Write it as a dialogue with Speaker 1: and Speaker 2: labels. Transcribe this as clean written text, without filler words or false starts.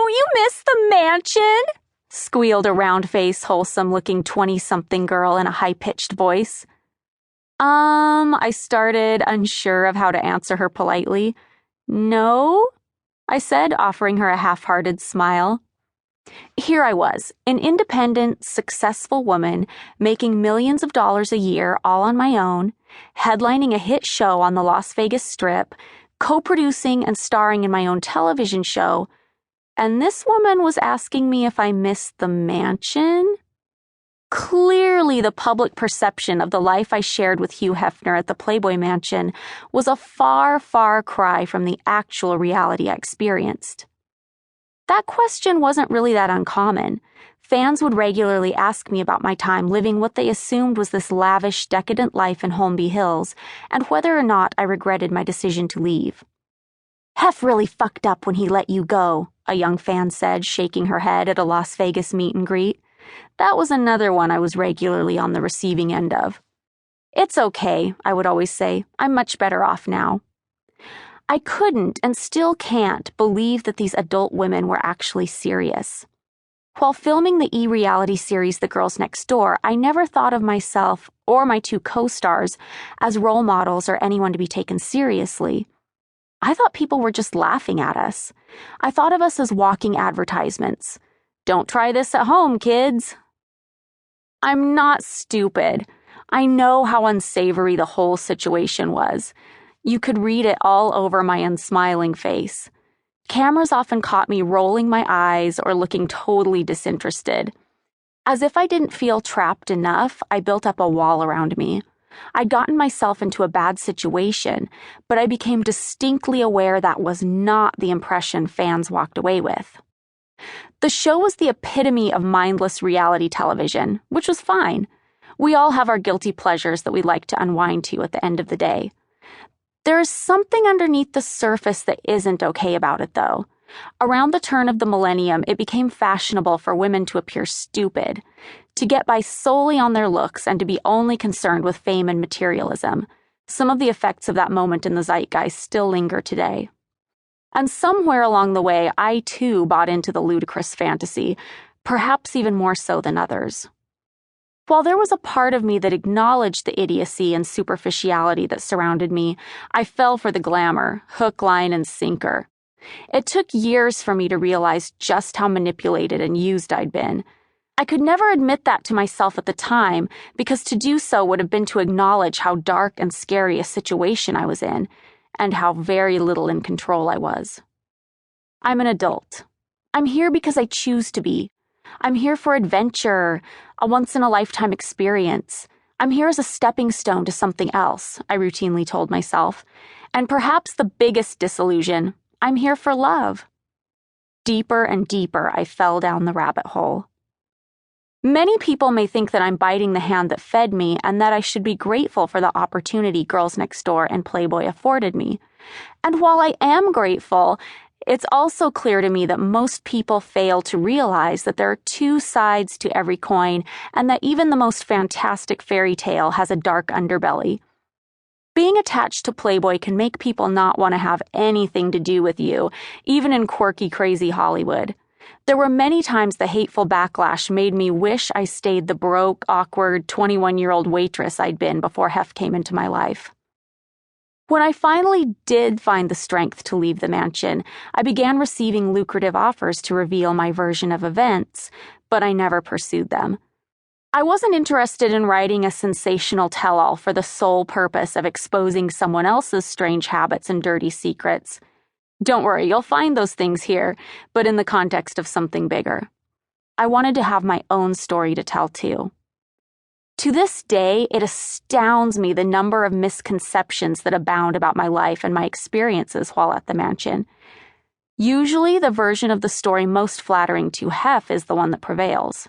Speaker 1: you miss the mansion? Squealed a round-faced, wholesome-looking 20-something girl in a high-pitched voice. I started, unsure of how to answer her politely. No, I said, offering her a half-hearted smile. Here I was, an independent, successful woman, making millions of dollars a year all on my own, headlining a hit show on the Las Vegas Strip, co-producing and starring in my own television show, and this woman was asking me if I missed the mansion? Clearly, the public perception of the life I shared with Hugh Hefner at the Playboy Mansion was a far, far cry from the actual reality I experienced. That question wasn't really that uncommon. Fans would regularly ask me about my time living what they assumed was this lavish, decadent life in Holmby Hills, and whether or not I regretted my decision to leave. Hef really fucked up when he let you go, a young fan said, shaking her head at a Las Vegas meet and greet. That was another one I was regularly on the receiving end of. It's okay, I would always say. I'm much better off now. I couldn't and still can't believe that these adult women were actually serious. While filming the e-reality series The Girls Next Door, I never thought of myself or my two co-stars as role models or anyone to be taken seriously. I thought people were just laughing at us. I thought of us as walking advertisements. Don't try this at home, kids. I'm not stupid. I know how unsavory the whole situation was. You could read it all over my unsmiling face. Cameras often caught me rolling my eyes or looking totally disinterested. As if I didn't feel trapped enough, I built up a wall around me. I'd gotten myself into a bad situation, but I became distinctly aware that was not the impression fans walked away with. The show was the epitome of mindless reality television, which was fine. We all have our guilty pleasures that we like to unwind to at the end of the day. There is something underneath the surface that isn't okay about it, though. Around the turn of the millennium, it became fashionable for women to appear stupid, to get by solely on their looks and to be only concerned with fame and materialism. Some of the effects of that moment in the zeitgeist still linger today. And somewhere along the way, I too bought into the ludicrous fantasy, perhaps even more so than others. While there was a part of me that acknowledged the idiocy and superficiality that surrounded me, I fell for the glamour, hook, line, and sinker. It took years for me to realize just how manipulated and used I'd been. I could never admit that to myself at the time, because to do so would have been to acknowledge how dark and scary a situation I was in, and how very little in control I was. I'm an adult. I'm here because I choose to be. I'm here for adventure, a once-in-a-lifetime experience. I'm here as a stepping stone to something else, I routinely told myself. And perhaps the biggest disillusion, I'm here for love. Deeper and deeper, I fell down the rabbit hole. Many people may think that I'm biting the hand that fed me and that I should be grateful for the opportunity Girls Next Door and Playboy afforded me. And while I am grateful, it's also clear to me that most people fail to realize that there are two sides to every coin and that even the most fantastic fairy tale has a dark underbelly. Being attached to Playboy can make people not want to have anything to do with you, even in quirky, crazy Hollywood. There were many times the hateful backlash made me wish I stayed the broke, awkward 21-year-old waitress I'd been before Hef came into my life. When I finally did find the strength to leave the mansion, I began receiving lucrative offers to reveal my version of events, but I never pursued them. I wasn't interested in writing a sensational tell-all for the sole purpose of exposing someone else's strange habits and dirty secrets. Don't worry, you'll find those things here, but in the context of something bigger. I wanted to have my own story to tell, too. To this day, it astounds me the number of misconceptions that abound about my life and my experiences while at the mansion. Usually, the version of the story most flattering to Hef is the one that prevails.